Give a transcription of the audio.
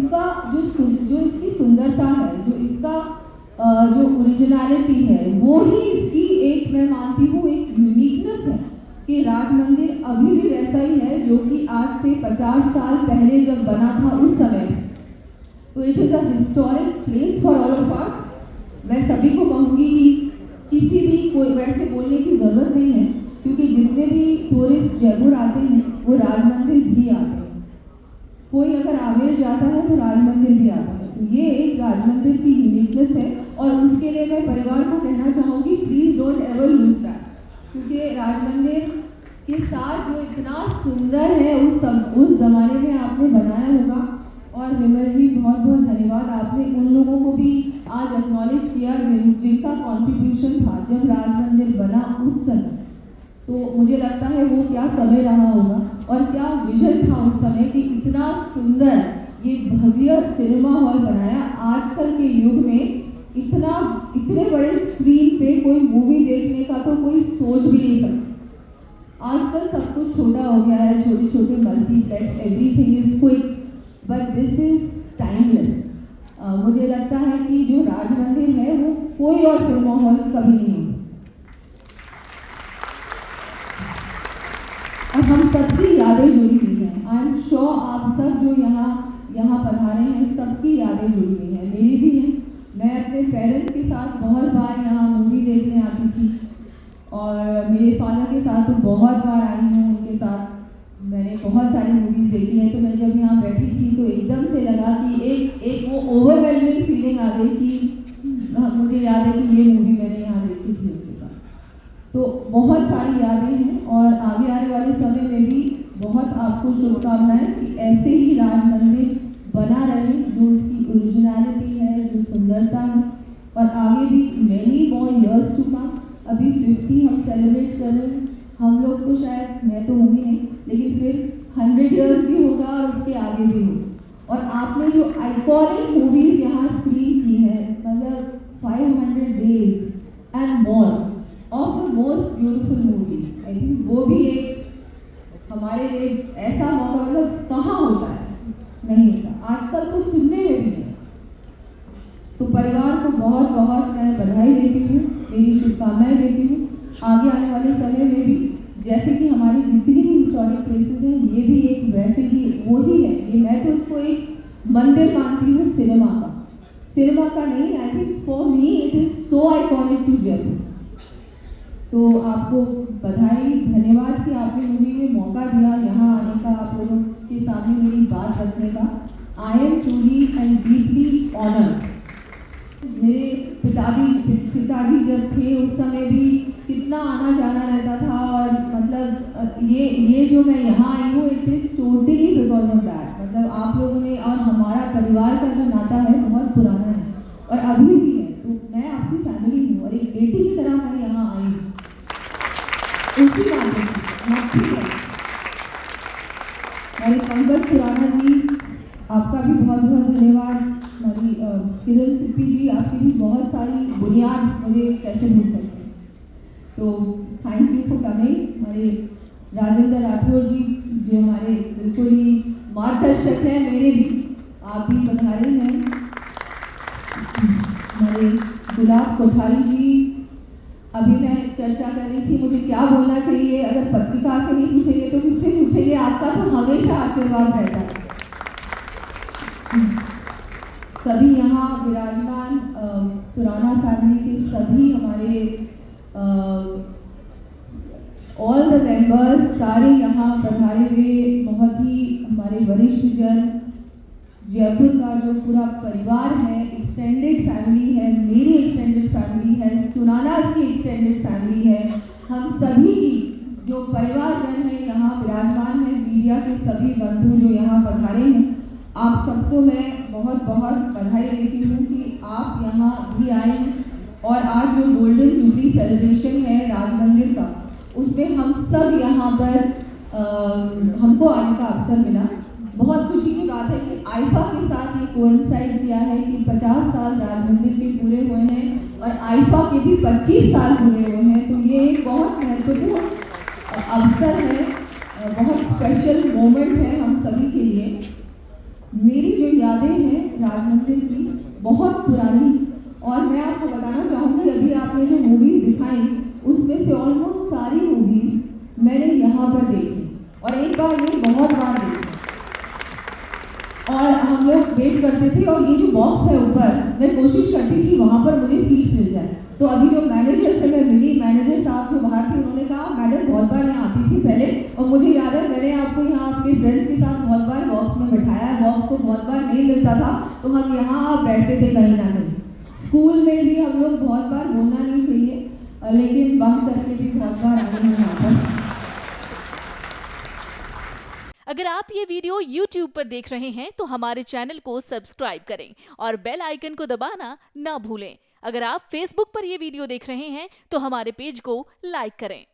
इसका जो इसकी सुंदरता है, जो इसका जो ओरिजिनलिटी है, वो ही इसकी एक, मैं मानती हूँ, एक यूनिकनेस है कि राज मंदिर अभी भी वैसा ही है जो कि आज से 50 साल पहले जब बना था उस समय। तो it is a historic place for all of us. मैं सभी को कहूँगी कि किसी भी कोई वैसे बोलने की ज़रूरत नहीं है, क्योंकि जितने भी टूरिस्ट जयपुर आते हैं वो राज मंदिर भी आते हैं। कोई अगर आमेर जाता है तो राज मंदिर भी आता है। तो ये एक राज मंदिर की यूनिकनेस है, और उसके लिए मैं परिवार को कहना चाहूँगी, please don't ever lose that, क्योंकि राज मंदिर के साथ जो इतना सुंदर है उस ज़माने में आपने बनाया होगा। और विमल जी, बहुत बहुत धन्यवाद, आपने उन लोगों को भी आज एक्नॉलेज किया जिनका कंट्रीब्यूशन था जब राज मंदिर बना उस समय। तो मुझे लगता है वो क्या समय रहा होगा और क्या विजन था उस समय कि इतना सुंदर ये भव्य सिनेमा हॉल बनाया। आजकल के युग में इतने बड़े स्क्रीन पे कोई मूवी देखने का तो कोई सोच भी नहीं सकता। आजकल सब कुछ छोटा हो गया है, छोटे छोटे multiplex, everything is quick, but this is timeless. मुझे लगता है कि जो राज मंदिर है वो कोई और सिनेमा हॉल कभी नहीं हो सकता। और हम सबकी यादें जुड़ी हुई हैं। आई एम श्योर आप सब जो यहाँ पधारे हैं, सबकी यादें जुड़ी हुई हैं, मेरी भी हैं। मैं अपने पेरेंट्स के साथ बहुत बार यहाँ मूवी देखने आती थी, और मेरे फादर के साथ तो बहुत बार आई हूँ, उनके साथ मैंने बहुत सारी मूवीज़ देखी हैं। तो मैं जब यहाँ बैठी थी तो एकदम से लगा कि एक वो ओवरवेलमिंग फीलिंग आ गई कि मुझे याद है कि ये मूवी मैंने यहाँ देखी थी उनके साथ। तो बहुत सारी यादें हैं, और आगे आने वाले समय में भी बहुत आपको शुभकामनाएं कि ऐसे ही राज मंदिर बना रहे, जो इसकी ओरिजिनलिटी है, जो सुंदरता है, और आगे भी many more years to come. अभी 50 हम सेलिब्रेट कर रहे हैं, हम लोग तो शायद, मैं तो होंगी नहीं, लेकिन फिर 100 ईयर्स भी होगा और उसके आगे भी होगा। और आपने जो आइकॉनिक मूवीज़ यहाँ स्क्रीन की है, मतलब 500 days and more of the most beautiful movies, I think वो भी एक हमारे लिए ऐसा मौका, मतलब कहाँ होता है, नहीं होता आजकल तो सुनने में भी नहीं। तो परिवार को बहुत बहुत मैं बधाई देती हूँ, मेरी शुभकामनाएं देती हूँ। आगे आने वाले समय में भी जैसे कि हमारी जितनी भी हिस्टोरिक प्लेसेस हैं, ये भी एक वैसे ही वो ही है। ये मैं तो इसको एक मंदिर मानती हूँ सिनेमा का नहीं। I think for me it is so iconic to Jaipur. तो आपको बधाई, धन्यवाद कि आपने मुझे ये मौका दिया यहाँ आने का, आप लोगों के सामने मेरी बात रखने का। I am truly and deeply honoured. मेरे पिताजी जब थे उस समय भी कितना आना जाना रहता था, और मतलब ये जो मैं यहाँ आई हूँ, it is totally because of that. मतलब आप लोगों ने और हमारा परिवार का जो नाता है बहुत पुराना है और अभी भी है। तो मैं आपकी फैमिली हूँ और एक बेटी की तरह मैं यहाँ आई हूँ, उसी बात है। मेरे पंकज खुराना जी, आपका भी बहुत बहुत धन्यवाद। हमारी किरण सिप्पी जी, आपकी भी बहुत सारी बुनियाद मुझे कैसे भूल सकते हैं। तो थैंक यू फॉर कमिंग। हमारे राजेंद्र राठौर जी, जो हमारे बिल्कुल ही मार्गदर्शक हैं, मेरे भी, आप भी पधारे हैं। हमारे गुलाब कोठारी जी, अभी मैं चर्चा कर रही थी मुझे क्या बोलना चाहिए, अगर पत्रिका से नहीं पूछेंगे तो किससे पूछेंगे, आपका तो हमेशा आशीर्वाद रहता है। सभी यहाँ विराजमान सुराना फैमिली के सभी हमारे ऑल द मेंबर्स सारे यहाँ पधारे हुए, बहुत ही हमारे वरिष्ठ जन, जयपुर का जो पूरा परिवार है, एक्सटेंडेड फैमिली है, मेरी एक्सटेंडेड फैमिली है, सुरानास की एक्सटेंडेड फैमिली है, हम सभी की जो परिवारजन है यहाँ विराजमान है, मीडिया के सभी बंधु जो यहाँ पधारे हैं, आप सबको मैं बहुत बहुत बधाई देती हूँ कि आप यहाँ भी आए हैं। और आज जो गोल्डन जुबली सेलिब्रेशन है राज मंदिर का, उसमें हम सब यहाँ पर हमको आने का अवसर मिला। बहुत खुशी की बात है कि आईफा के साथ ये कोइंसाइड किया है कि 50 साल राज मंदिर के पूरे हुए हैं और आईफा के भी 25 साल पूरे हुए हैं। तो ये एक बहुत महत्वपूर्ण अवसर है, बहुत स्पेशल मोमेंट है हम सभी के लिए। मेरी जो यादें हैं राज मंदिर की बहुत पुरानी, और मैं आपको बताना चाहूँगी अभी आपने जो मूवीज़ दिखाई उसमें से ऑलमोस्ट सारी मूवीज़ मैंने यहाँ पर देखी, और एक बार नहीं बहुत बार देखी। और हम लोग वेट करते थे, और ये जो बॉक्स है ऊपर, मैं कोशिश करती थी वहाँ पर मुझे सीट्स मिल जाए। तो अभी जो मैनेजर से मैं मिली, मैनेजर साहब जो बाहर थे, उन्होंने कहा मैडम बहुत बार यहाँ आती थी पहले, और मुझे याद है मैंने आपको यहाँ आपके फ्रेंड्स के साथ बहुत बार बॉक्स में बैठाया, बॉक्स को बहुत बार नहीं मिलता था तो हम यहाँ बैठते थे कहीं ना कहीं। स्कूल में भी हम लोग बहुत बार, बोलना नहीं चाहिए, लेकिन बंक करके भी बहुत बार आए हैं यहाँ पर। अगर आप ये वीडियो YouTube पर देख रहे हैं तो हमारे चैनल को सब्सक्राइब करें और बेल आइकन को दबाना ना भूलें। अगर आप Facebook पर ये वीडियो देख रहे हैं तो हमारे पेज को लाइक करें।